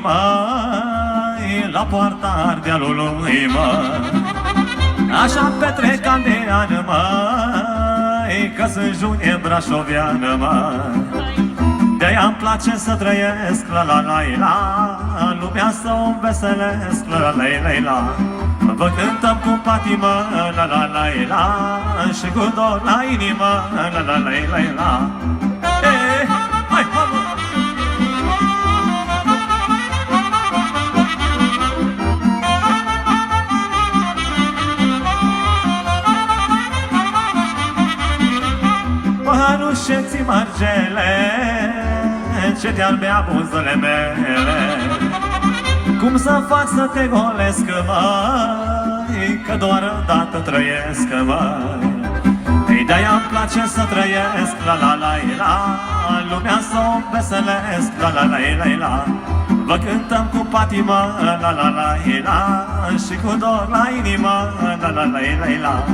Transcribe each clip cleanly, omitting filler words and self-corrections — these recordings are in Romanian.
măi, la poarta Ardealului, măi. Așa petrec an de an, măi, că sunt junie brașoveană, măi. De-aia-mi place să trăiesc, la la la la, lumea să o înveselesc, la la la la la. Vă cântăm cu patimă, la la la la, și cu dor la inimă, la la la la la. Hai, mamă! Părușeții mărgele, ce te-ar bea buzele mele. Cum să fac să te golesc, măi, că doar îndată trăiesc, măi. Ei, de-aia-mi place să trăiesc, la la la la, lumea să o veselesc, la la la la la. Vă cântăm cu patimă, la la la la, și cu dor la inimă, la la la la la.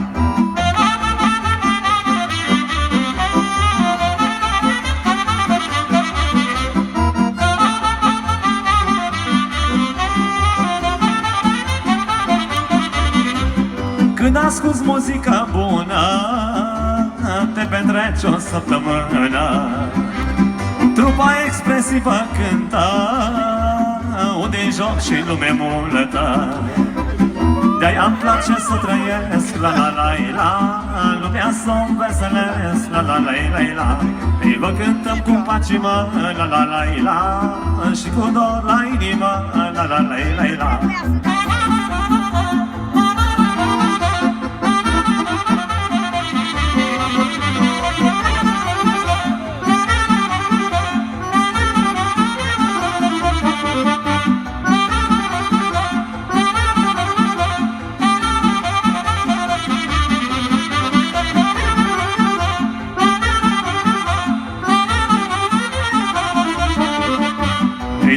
Când asculți muzică bună, te petreci o săptămână. Trupa expresivă cântă, unde-i joc și lume multă. De-aia-mi place să trăiesc, la la la la, lumea să o înveselesc, la la la la la. Ei, vă cântăm cu pacimă, la la la la, și cu dor la inimă, la la la la la.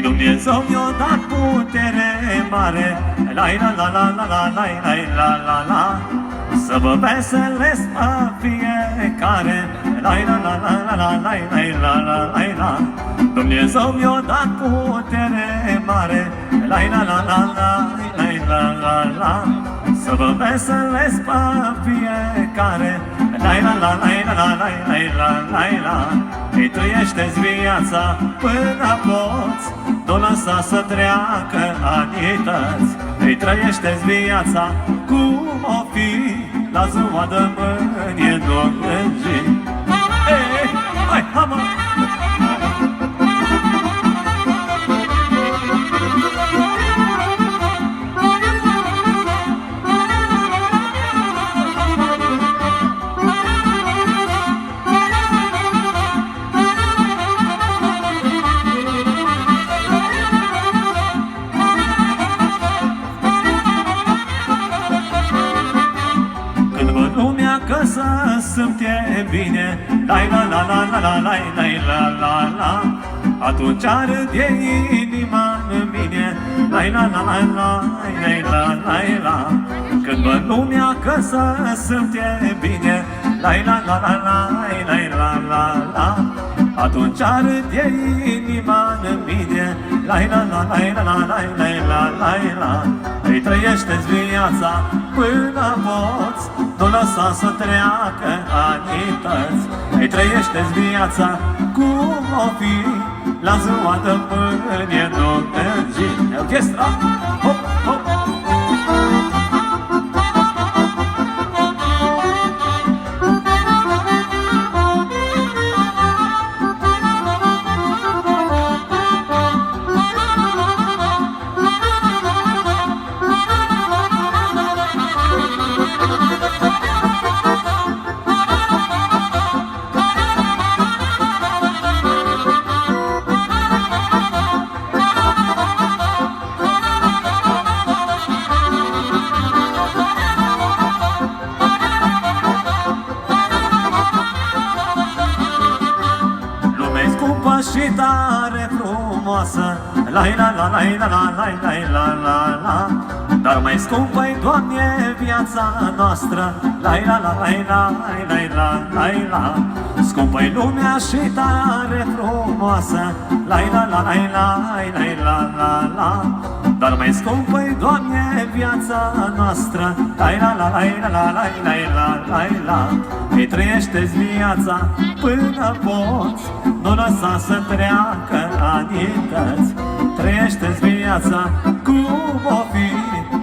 Dumnezeu mi-a dat putere mare, la la la la la la la la la la, să vă veselesc pe fiecare, la la la la la la la la la la. Dumnezeu mi-a dat putere mare, la la la la la la la la, să vă veselesc pe fiecare, la la la la la la la la la. Îi trăiește-ți viața până poți, nu lăsa să treacă anități. Îi trăiește-ți viața cum o fi, la ziua de mâine nu gângi. Hai, hamă! Că să simte bine, la la la la la la la la la la, atunci râde inima în mine, la la la la la la la la. Când văd lumea că să simte bine, la la la la la la la la, atunci râde inima în mine, la la la la la la la la la. Îi trăiește-ți viața până poți, nu lăsa să treacă anități. Îi trăiește-ți viața cum o fi, la ziua de mâine nu mergi. Orchestra! Hop, hop! Și tare frumoasă, la la la la la la la la la la. Dar mai scumpă-i, Doamne, viața noastră, la la la la la la la la la. Scumpă-i lumea și tare frumoasă, la-i-la-la-la-i-la-i-la-la-la-la. Dar mai scumpă-i, Doamne, viața noastră, la-i-la-la-la-i-la-la-la-la-la. Îi trăiește-ți viața până poți, nu lăsa să treacă anități. Trăiește-ți viața cum o fi,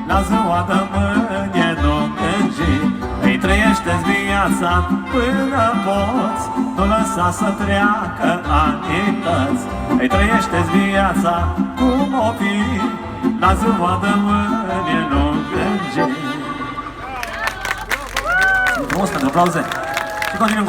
la ziua de mâine nu gângi. Îi trăiește-ți viața până poți, nu lăsa să treacă anități. Îi trăiește-ți viața cum o fi, la ziua de mâine nu gângi. Frumos pentru aplauze și continuăm.